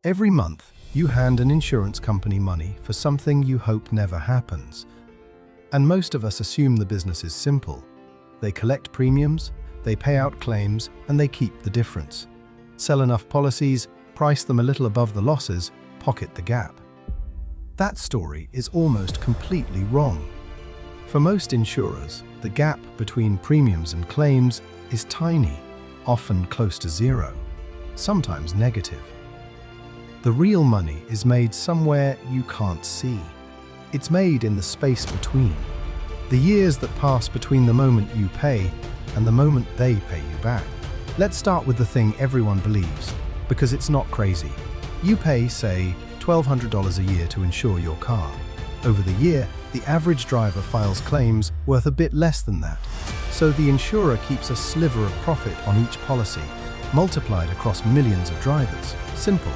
Every month, you hand an insurance company money for something you hope never happens. And most of us assume the business is simple. They collect premiums, they pay out claims, and they keep the difference. Sell enough policies, price them a little above the losses, pocket the gap. That story is almost completely wrong. For most insurers, the gap between premiums and claims is tiny, often close to zero, sometimes negative. The real money is made somewhere you can't see. It's made in the space between. The years that pass between the moment you pay and the moment they pay you back. Let's start with the thing everyone believes, because it's not crazy. You pay, say, $1,200 a year to insure your car. Over the year, the average driver files claims worth a bit less than that. So the insurer keeps a sliver of profit on each policy, multiplied across millions of drivers. Simple.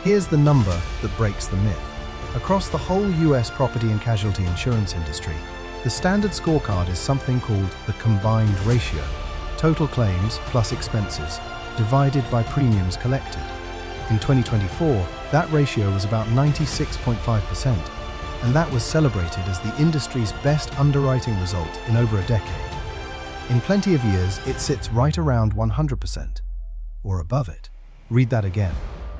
Here's the number that breaks the myth. Across the whole US property and casualty insurance industry, the standard scorecard is something called the combined ratio, total claims plus expenses, divided by premiums collected. In 2024, that ratio was about 96.5%, and that was celebrated as the industry's best underwriting result in over a decade. In plenty of years, it sits right around 100%, or above it. Read that again.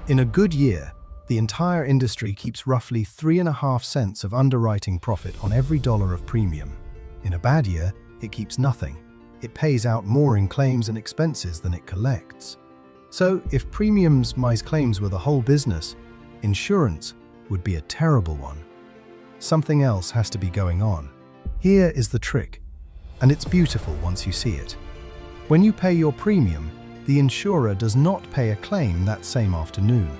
In a good year, the entire industry keeps roughly 3.5 cents of underwriting profit on every dollar of premium. In a bad year, it keeps nothing. It pays out more in claims and expenses than it collects. So, if premiums minus claims were the whole business, insurance would be a terrible one. Something else has to be going on. Here is the trick, and it's beautiful once you see it. When you pay your premium, the insurer does not pay a claim that same afternoon.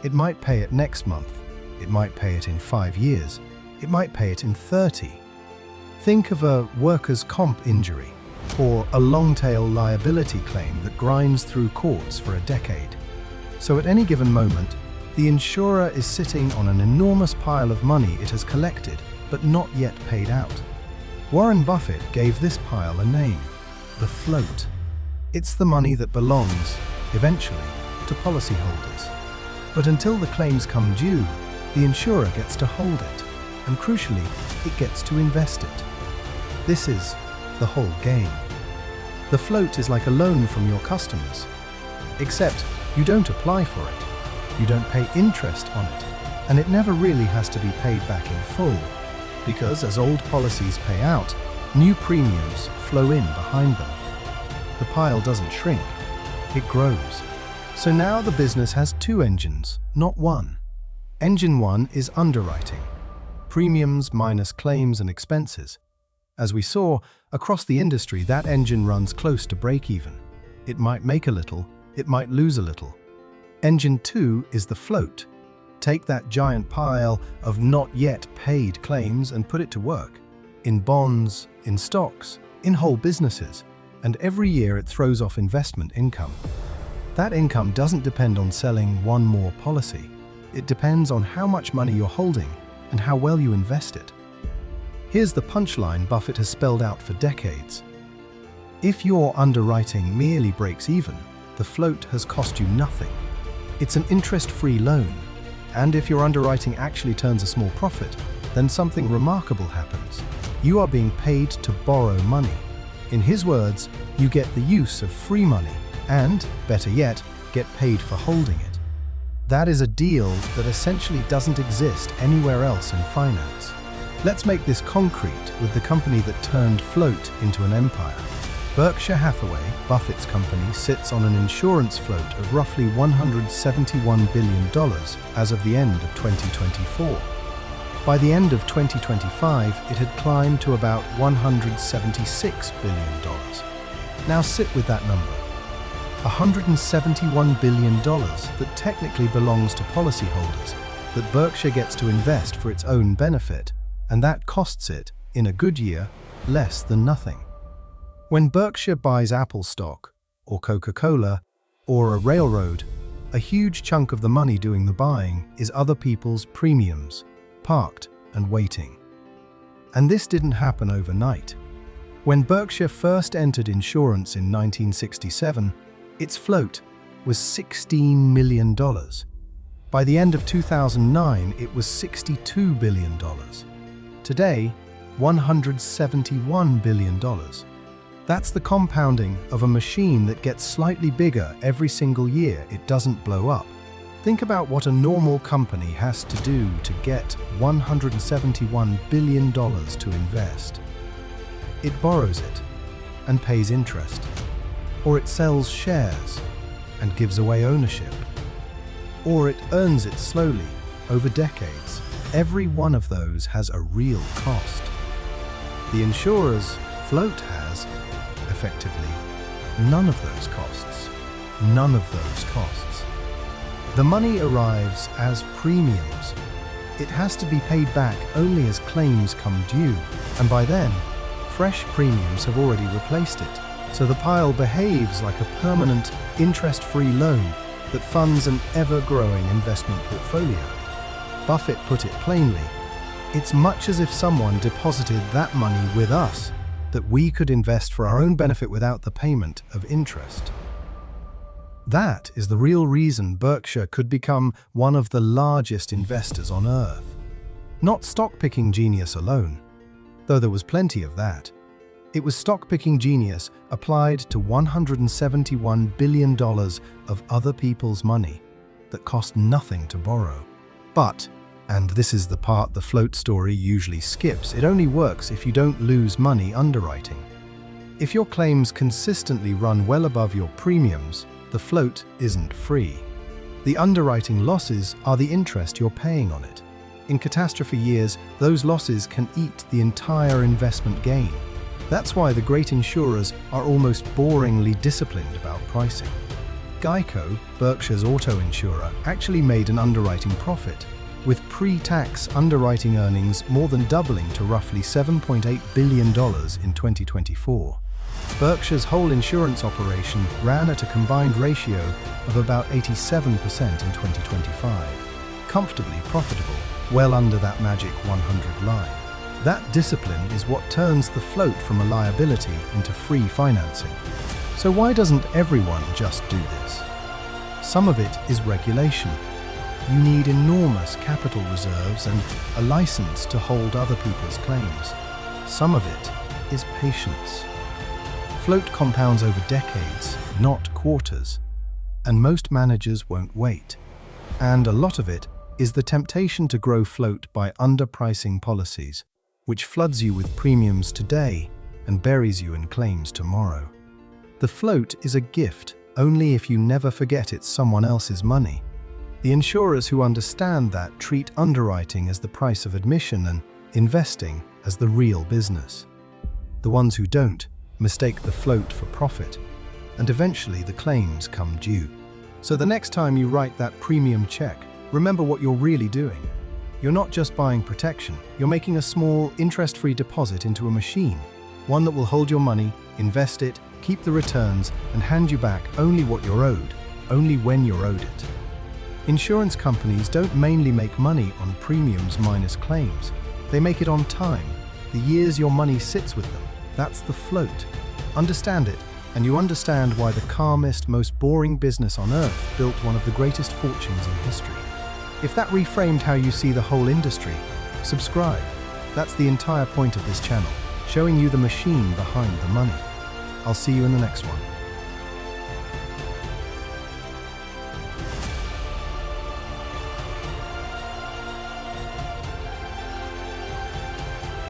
It might pay it next month, it might pay it in 5 years, it might pay it in 30. Think of a workers' comp injury, or a long-tail liability claim that grinds through courts for a decade. So at any given moment, the insurer is sitting on an enormous pile of money it has collected, but not yet paid out. Warren Buffett gave this pile a name: the float. It's the money that belongs, eventually, to policyholders. But until the claims come due, the insurer gets to hold it, and crucially, it gets to invest it. This is the whole game. The float is like a loan from your customers, except you don't apply for it, you don't pay interest on it, and it never really has to be paid back in full, because as old policies pay out, new premiums flow in behind them. The pile doesn't shrink, it grows. So now the business has 2 engines, not one. Engine 1 is underwriting, premiums minus claims and expenses. As we saw, across the industry, that engine runs close to break-even. It might make a little, it might lose a little. Engine 2 is the float. Take that giant pile of not yet paid claims and put it to work. In bonds, in stocks, in whole businesses. And every year it throws off investment income. That income doesn't depend on selling one more policy. It depends on how much money you're holding and how well you invest it. Here's the punchline Buffett has spelled out for decades. If your underwriting merely breaks even, the float has cost you nothing. It's an interest-free loan. And if your underwriting actually turns a small profit, then something remarkable happens. You are being paid to borrow money. In his words, you get the use of free money and, better yet, get paid for holding it. That is a deal that essentially doesn't exist anywhere else in finance. Let's make this concrete with the company that turned float into an empire. Berkshire Hathaway, Buffett's company, sits on an insurance float of roughly $171 billion as of the end of 2024. By the end of 2025, it had climbed to about $176 billion. Now sit with that number. $171 billion that technically belongs to policyholders, that Berkshire gets to invest for its own benefit, and that costs it, in a good year, less than nothing. When Berkshire buys Apple stock, or Coca-Cola, or a railroad, a huge chunk of the money doing the buying is other people's premiums, parked and waiting. And this didn't happen overnight. When Berkshire first entered insurance in 1967, its float was $16 million. By the end of 2009, it was $62 billion. Today, $171 billion. That's the compounding of a machine that gets slightly bigger every single year it doesn't blow up. Think about what a normal company has to do to get $171 billion to invest. It borrows it and pays interest, or it sells shares and gives away ownership, or it earns it slowly over decades. Every one of those has a real cost. The insurer's float has, effectively, none of those costs. None of those costs. The money arrives as premiums. It has to be paid back only as claims come due, and by then, fresh premiums have already replaced it. So the pile behaves like a permanent, interest-free loan that funds an ever-growing investment portfolio. Buffett put it plainly, it's much as if someone deposited that money with us that we could invest for our own benefit without the payment of interest. That is the real reason Berkshire could become one of the largest investors on Earth. Not stock-picking genius alone, though there was plenty of that. It was stock-picking genius applied to $171 billion of other people's money that cost nothing to borrow. But, and this is the part the float story usually skips, it only works if you don't lose money underwriting. If your claims consistently run well above your premiums, the float isn't free. The underwriting losses are the interest you're paying on it. In catastrophe years, those losses can eat the entire investment gain. That's why the great insurers are almost boringly disciplined about pricing. Geico, Berkshire's auto insurer, actually made an underwriting profit, with pre-tax underwriting earnings more than doubling to roughly $7.8 billion in 2024. Berkshire's whole insurance operation ran at a combined ratio of about 87% in 2025, comfortably profitable, well under that magic 100 line. That discipline is what turns the float from a liability into free financing. So why doesn't everyone just do this? Some of it is regulation. You need enormous capital reserves and a license to hold other people's claims. Some of it is patience. Float compounds over decades, not quarters, and most managers won't wait. And a lot of it is the temptation to grow float by underpricing policies, which floods you with premiums today and buries you in claims tomorrow. The float is a gift only if you never forget it's someone else's money. The insurers who understand that treat underwriting as the price of admission and investing as the real business. The ones who don't mistake the float for profit, and eventually the claims come due. So the next time you write that premium check, remember what you're really doing. You're not just buying protection, you're making a small, interest-free deposit into a machine, one that will hold your money, invest it, keep the returns, and hand you back only what you're owed, only when you're owed it. Insurance companies don't mainly make money on premiums minus claims. They make it on time, the years your money sits with them. That's the float. Understand it, and you understand why the calmest, most boring business on earth built one of the greatest fortunes in history. If that reframed how you see the whole industry, subscribe. That's the entire point of this channel, showing you the machine behind the money. I'll see you in the next one.